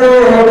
تو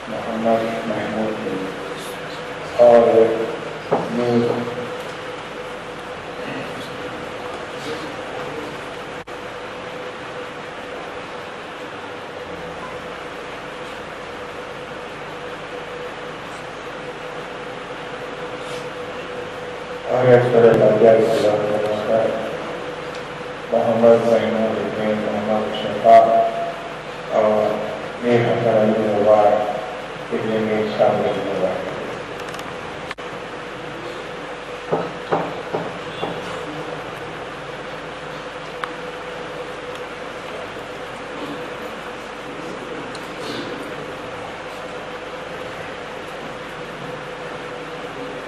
محمد محمود اور نور محمد محمود الدین محمد شفا اور میر حسن علی نوار ابن میر شامل نوار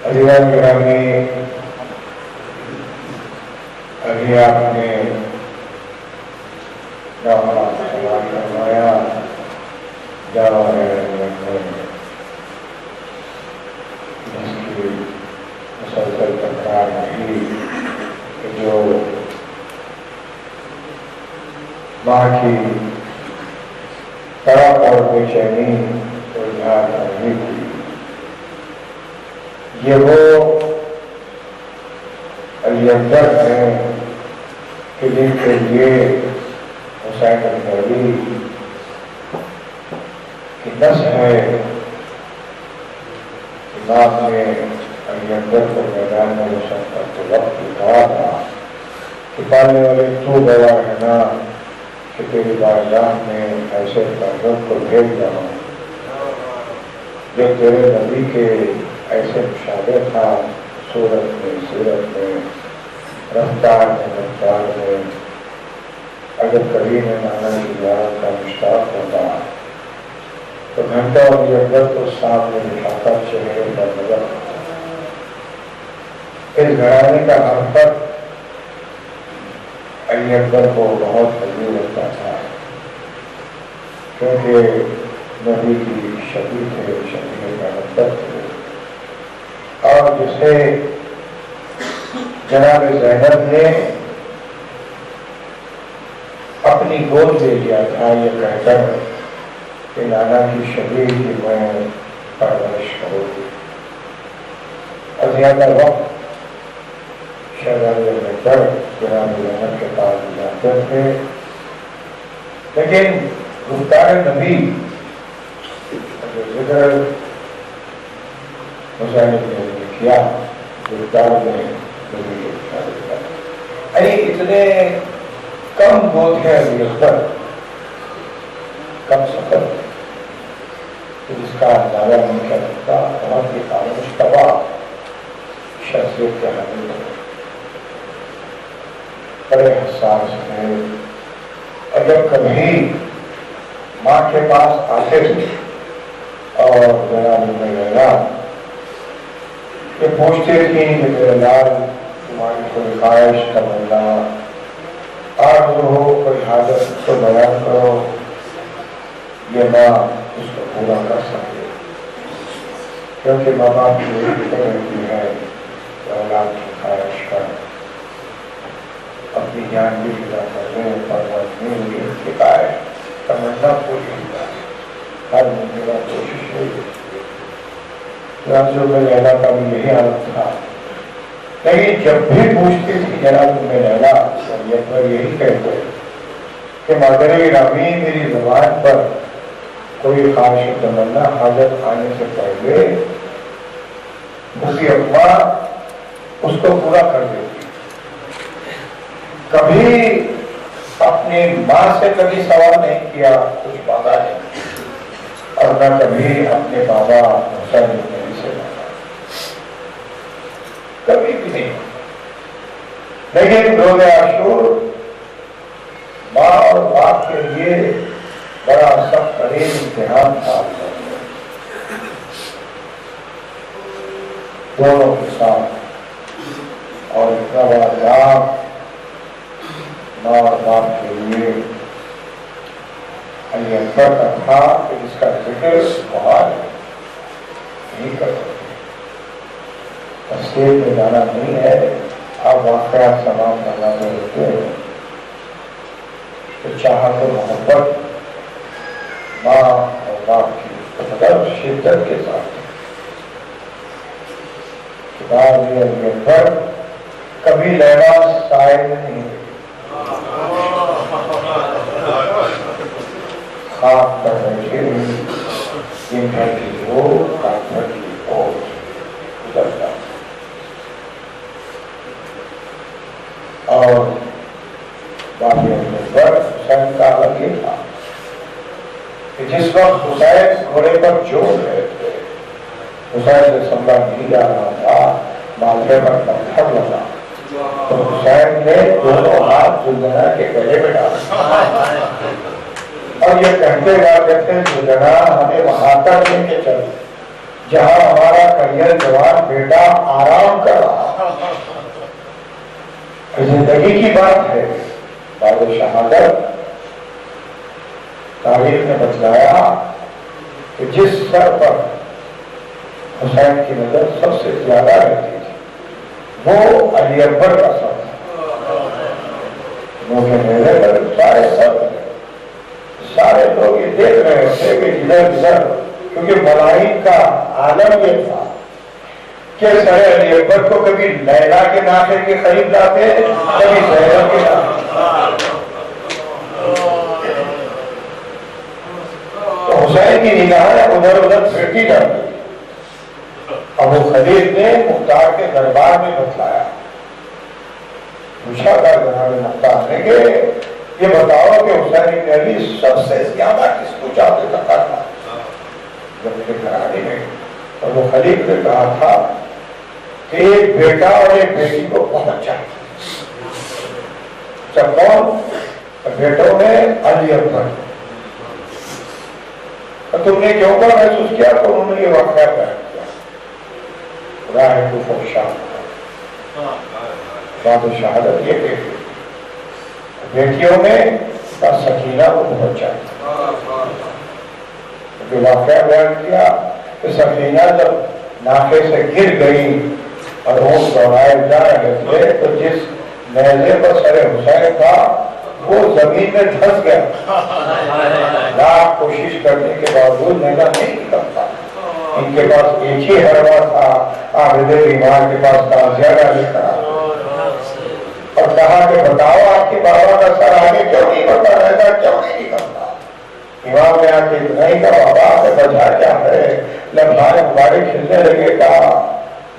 عزیزان گرامی، ابھی آپ نے سوال کروایا جس کی مسلسل تکرار رہی کہ جو ماں کی تڑپ اور بے چینی کو اظہار کرنے کی، یہ وہ علی اکبر ہیں کہ جن کے لیے حسین علی کی نس ہے۔ امام نے علی اکبر کو میدان میں مشقت کے وقت کہا تھا کہ پالنے والے تو گواہ ہے نا کہ تیری بارگاہ میں ایسے فرزند کو بھیج رہا ہوں جو تیرے نبی کے ایسے مشابہ تھا، صورت میں، سیرت میں، رفتار میں، اگر کبھی میں نانا کی زیارت کا مشتاق ہوتا تو گھنٹہ علی اکبر کو سامنے بٹھا کر چہرے پر نظر آتا۔ اس گھرانے کا ہر فرد علی اکبر کو بہت قریب لگتا تھا، کیونکہ نبی کی شبیہ تھے، شبیہ کا مطلب تھے، اور جسے جناب زینب نے اپنی گود لے لیا تھا یہ کہہ کر کہ نانا کی شبیہ کی میں پرورش کروں گی، اور زیادہ وقت شہزادے اکبر جناب زینب کے پاس جاتے تھے، لیکن گفتار نبی جو ذکر حسین نے کیا، گفتار میں اتنے کم گود ہے علی اکبر، کم سفر جس کا اندازہ نہیں کر سکتا، بہت ہی خاموش شخصیت کے حامل ہے، بڑے حساس ہیں، اور جب کبھی ماں کے پاس آتے تھے اور جناب لیلا یہ پوچھتے تھیں کہ میرے لال تمہاری کوئی خواہش تمنا آرزو ہو، کوئی حاجت تو بیان کرو، یہ ماں اس کو پورا کر سکے، کیونکہ ماں باپ کی یہی فکر رہتی ہے کہ اولاد کی خواہش پر اپنی جان بھی فدا کرنے پر شکایت تمنا پوری ہوتا ہے، ہر ممکنہ کوشش ہوئی۔ میں لیلا کا بھی یہی حالت تھا، لیکن جب بھی پوچھتی تھی جناب میں لیلا پر یہی کہتے کہ مادر گرامی میری زبان پر کوئی خواہش تمنا حاجت آنے سے پہلے اس کی اماں اس کو پورا کر دیتی، کبھی اپنی ماں سے کبھی سوال نہیں کیا، کچھ مانگا نہیں، اور نہ کبھی اپنے بابا حسین سے مانگا، کبھی بھی نہیں۔ لیکن روز عاشور ماں اور باپ کے لیے بڑا سخت ترین امتحان تھا، دونوں کے ساتھ، اور اتنا بڑا کام ماں اور باپ کے لیے علی اکبر کا تھا کہ جس کا ذکر بہار نہیں کر سکتے، تفصیل میں جانا نہیں ہے، آپ واقعات تمام کرنا ہوتے ہیں تو چاہت و محبت ماں اور باپ کی تدرس جناب علی اکبر کبھی لیلا سائے نہیں خاک پر بیٹھے دن بھر کی روز رات بھر کی بوجھ گزرتا اور باقی اکبر حسین کا الگ یہ تھا کہ جس وقت حسین گھوڑے پر جوڑ رہے تھے حسین سے سمجھا نہیں جا رہا تھا ماتھے پر پتھر لگا تو حسین نے دونوں ہاتھ زلجنا کے گلے میں ڈالا اور یہ کہتے جاتے تھے زلجنا ہمیں وہاں تک لے کے چلے جہاں ہمارا کریئر جوان بیٹا آرام کر رہا. زندگی کی بات ہے. بعد شہادت تاریخ نے بتلایا کہ جس سر پر حسین کی نظر سب سے زیادہ رہتی تھی وہ علی اکبر کا سر تھا. منہ کے میلے پر سارے لوگ یہ دیکھ رہے تھے کہ ادھر ادھر کیونکہ ملائک کا عالم یہ تھا کہ سر علی اکبر کو کبھی لیلا کے ناخے کے قریب لاتے کبھی زینب کے ناخے. تو حسین کی نگاہیں ادھر ادھر پھرتی جاتی. ابو خلیل نے مختار کے دربار میں بتلایا پوچھا تھا جناب مختار نے کہ یہ بتاؤ کہ حسین بن علی سب سے زیادہ کس کو چاہتے تھا. جب میرے گھرانے میں ابو خلیل نے کہا تھا کہ ایک بیٹا اور ایک بیٹی کو بہت چاہیے. جب کون بیٹوں میں علی اکبر تم نے کیوں کا محسوس کیا تو انہوں نے یہ واقعہ بیان کیا. خدا ہے تو فوشا بات شہادت یہ کہ بیٹیوں میں سکینہ کو بہت چاہیے. جو واقعہ بیان کیا کہ سکینہ جب ناخے سے گر گئی اور اونٹ دوڑائے جا رہے تھے تو جس نیزے پر سر حسین تھا وہ زمین میں دھس گیا. لاکھ کوشش کرنے کے باوجود نیزہ نہیں نکلتا. ان کے پاس ایک ہی حربہ تھا. عابد بیمار کے پاس تازیہ ڈالے تھا اور کہا کہ بتاؤ آپ کے بابا کا سر آگے کیوں نہیں بڑھتا رہتا کیوں نہیں نکلتا. امام نے آ کے نہیں کہا بابا سے بجا کیا ہے. لمحہ مبارک کھلنے لگے کہا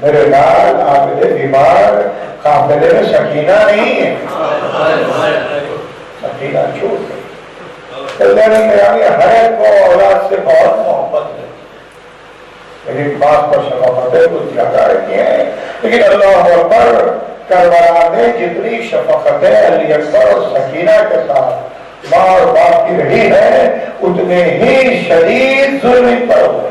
میرے لال عابد بیمار قافلے میں سکینہ نہیں ہے. سکینہ چھوٹ گئی. ہر ایک کو اولاد سے بہت محبت ہے میری بات پر شفقتیں کچھ زیادہ رہی ہیں لیکن اللہ اکبر کربلا میں جتنی شفقتیں علی اکبر اور سکینہ کے ساتھ ماں اور باپ کی رہی ہے اتنے ہی شدید ظلم پر ہوئے.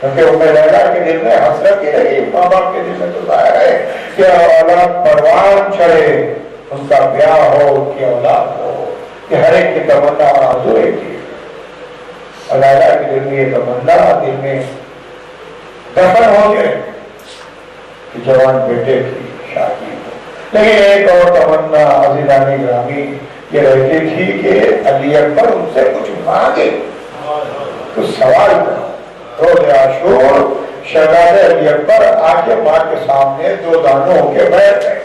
کیونکہ ام لیلا کے دل میں حسرت کی رہی. ماں باپ کے دل میں تو ظاہر ہے کہ اولاد پروان چڑھے ان کا بیاہ ہو ان کی اولاد ہو کہ ہر ایک کی تمنا اور آرزو ایک ہی. لیلا کے دل میں یہ تمنا دل میں دفن ہو گئے کہ جوان بیٹے کی شادی ہو. لیکن ایک اور تمنا عزیزان گرامی یہ رہتی تھی کہ علی اکبر ان سے کچھ مانگے کچھ سوال کرے. روز عاشور شہزادے علی اکبر آ کے ماں کے سامنے دو دانوں ہو کے بیٹھ گئے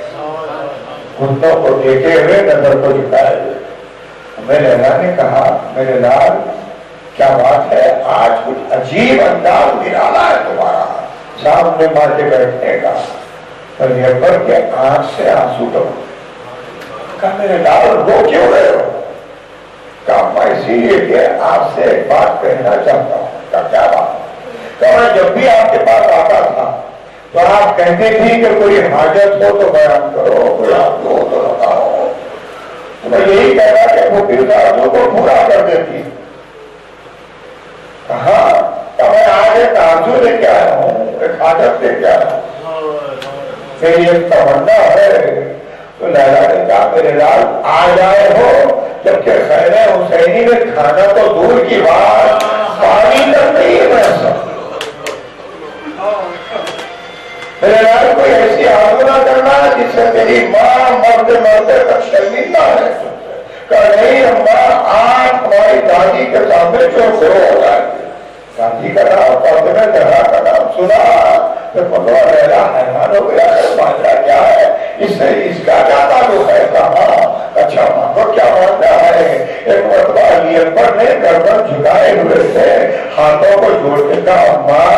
گھٹنوں کو دیکھے ہوئے نظر کو جھکائے ہوئے. میرے لیلا نے کہا میرے لال کیا بات ہے آج کچھ عجیب انداز نرالا ہے تمہارا سامنے ماں کے بیٹھنے کا. علی اکبر کے آنکھ سے آنسو ٹپکے. کہا میرے لال رو کیوں رہے ہو. کہا میں اسی لیے کہ آپ سے ایک بات کہنا چاہتا ہوں. کہا کیا بات. کہا میں جب بھی آپ کے پاس آتا تھا تو آپ کہتے تھی کہ کوئی حاجت ہو تو بیان کرو کوئی آپ ہو تو بتاؤ. تو میں یہی کہتا کہ وہ پھر آرزو کو پورا کر دیتی. کہا میں آج ایک آرزو لے کے آیا ہوں ایک حاجت لے کے آیا ہوں میری ایک تمنا ہے. تو لیلا نے کہا میرے لال آ جائے ہو جبکہ خیر حسینی میں کھانا تو دور کی بات پانی تک نہیں ہے محسوس. میرے لال کوئی ایسی آرزو نہ کرنا جس سے میری ماں مرتے مرتے تک شرمندہ ہے. کہ نہیں اماں آج ہماری دادی کے سامنے جو گرو ہو جائے کاٹی کا نام فاطمہ زہرا کا نام سنا تو بلوا لیلا حیران ہو گیا ہے ماجرا کیا ہے اس سے اس کا کیا تعلق ہے کہا اچھا ماں کو کیا ماننا ہے ایک مرتبہ علی اکبر نے گردن جھکائے ہوئے تھے ہاتھوں کو جوڑ کے کہا ماں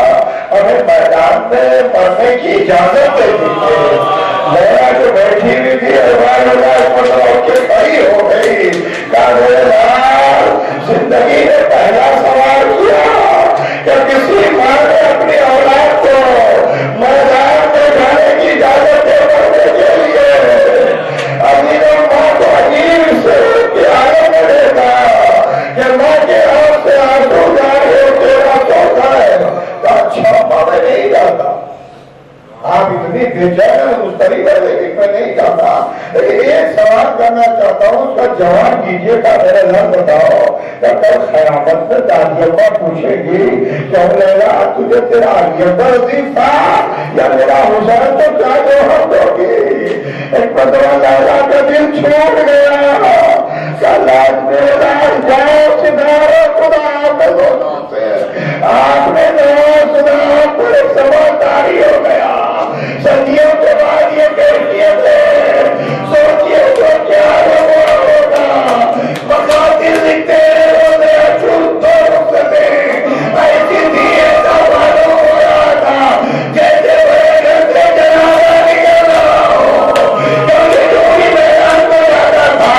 ہمیں میدان میں مرنے کی اجازت دے دیجیے لیلا جو بیٹھی ہوئی تھی کھڑی ہو گئی زندگی میں پہلا سوال کیا کہ کسی ماں نے اپنی اولاد کو میدان میں جانے کی اجازت دے کرنے کے لیے ابھی تو ماں کو عجیب سے پیارے میں دیتا کہ ماں کے ہاتھ سے آنسو جا رہے تیرا سوتا ہے تو اچھا ماں میں نہیں جاتا آپ اتنی بے چین مستقبل ہے لیکن میں نہیں چاہتا لیکن ایک سوال کرنا چاہتا ہوں اس کا جواب دیجیے گا میرے گھر بتاؤ کہ کل قیامت میں دادیما پوچھے گی کہ لیلا تجھے تیرا علیبا عظیم تھا یا میرا حسین تو کیا جواب دو گی ایک مرتبہ لیلا کا دل چھوٹ گیا کہ اللہ میرا جاؤ سدھارو خدا آپ دونوں سے آپ نے دونوں سدھارو پورے سمجھداری ہو گیا صدیوں کے بعد یہ کیفیت ہے سوچئے تو کیا ہوگا مقاتل لکھتے ہوتے اچھول تو رخصتے ایسی دیئے کا معلوم ہو رہا تھا جیسے بڑے گھرتے جنازہ نکل رہا ہو کیونکہ جو بھی میدان میں جاتا تھا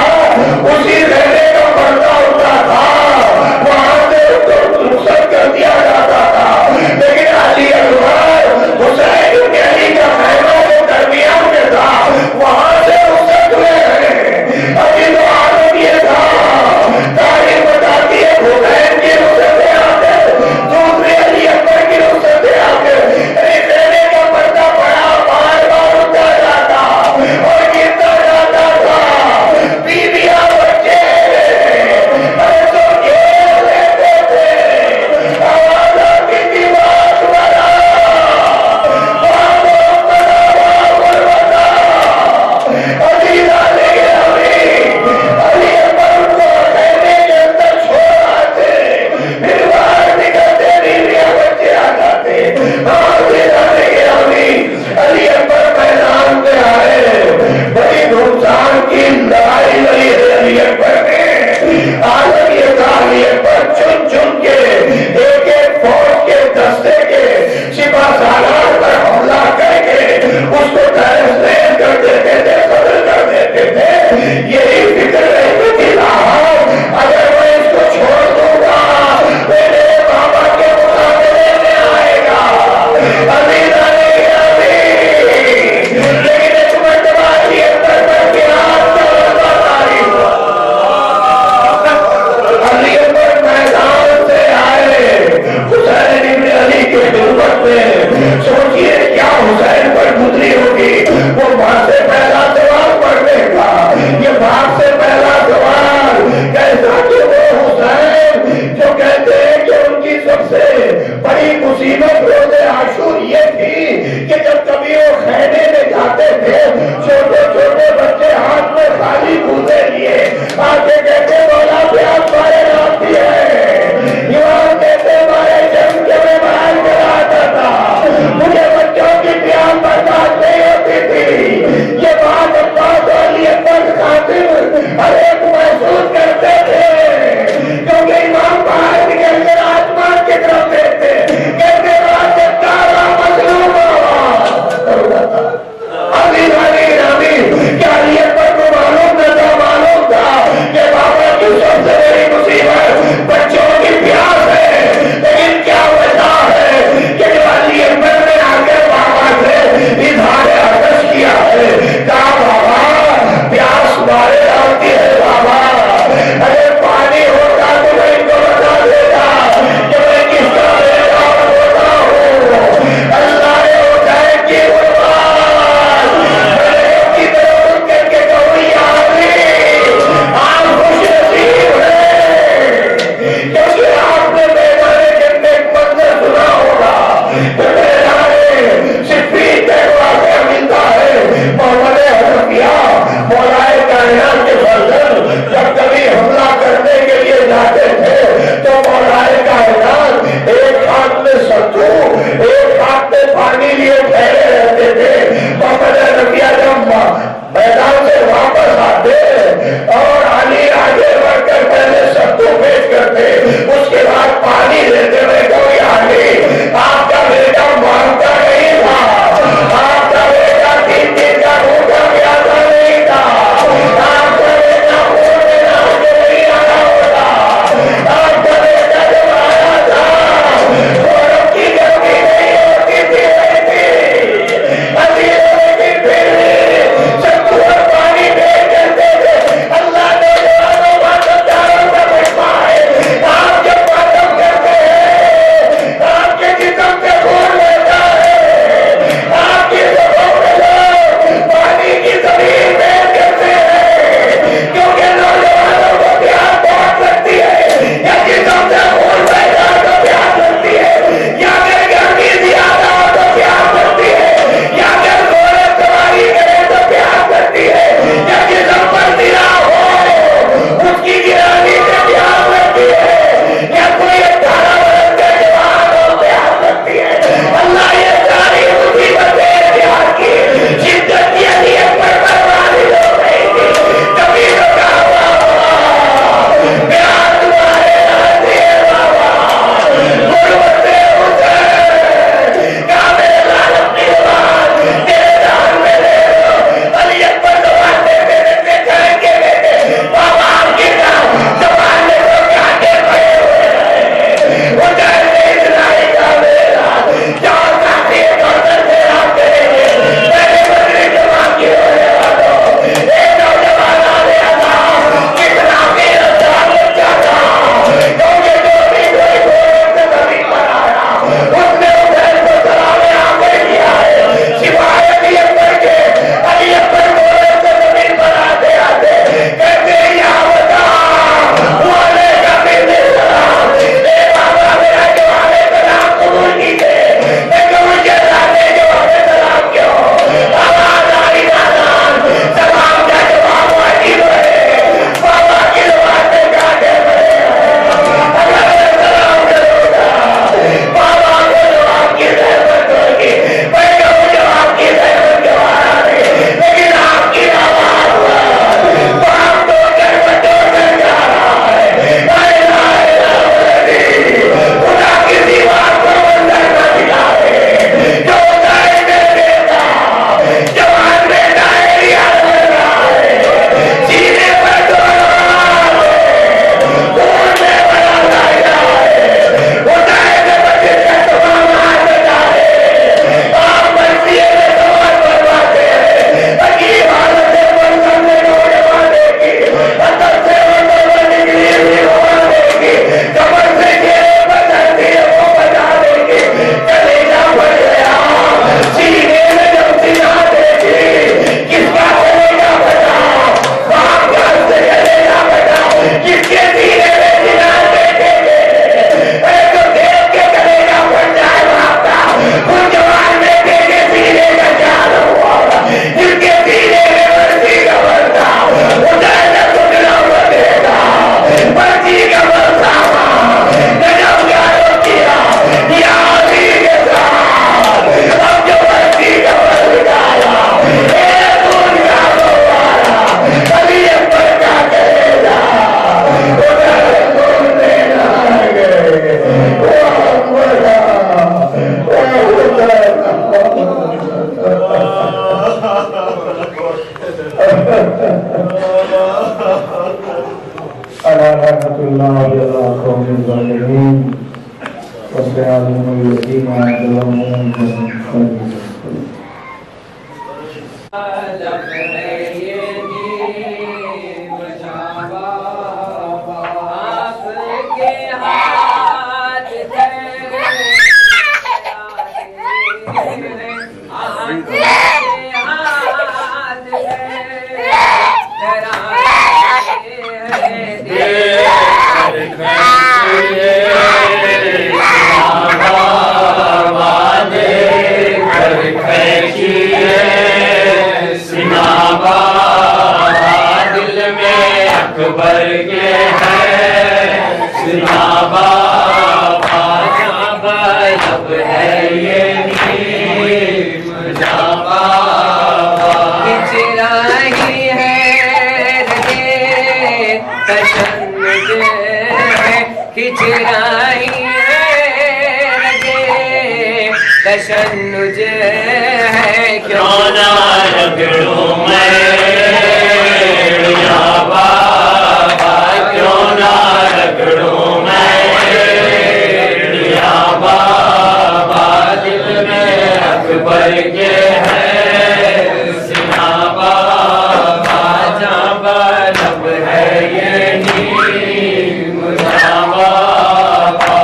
ألا رحمة الله على قوم الظالمين وسيعلم الذين ظلموا من خير. تشنج ہے کیوں نہ رگڑوں میں یا بابا کیوں نہ رگڑوں میں یا بابا دل میں اکبر کے ہے سنا بابا جہاں بلب ہے یہ نیم جہاں بابا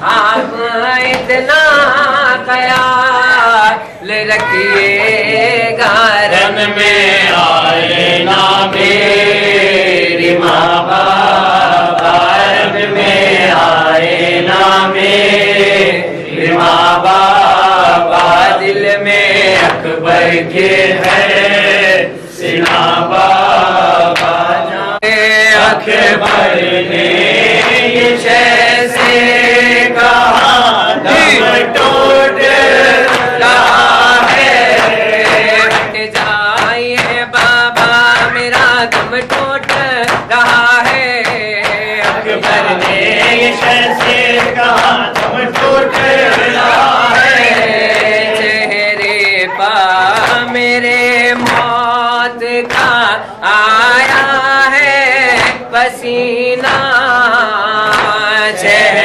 آپ اتنا رکھیے گا رن میں آئے نا میری ماں بابا رن میں آئے نا میری ماں بابا دل میں اکبر کے ہے سنا بابا اکبر نے یہ جیسے کہا دم ٹوٹ ٹوٹ رہا ہے اکبر نے یہ شیسے کہا دم ٹوٹ رہا ہے چہرے پا میرے موت کا آیا ہے پسینہ چہرے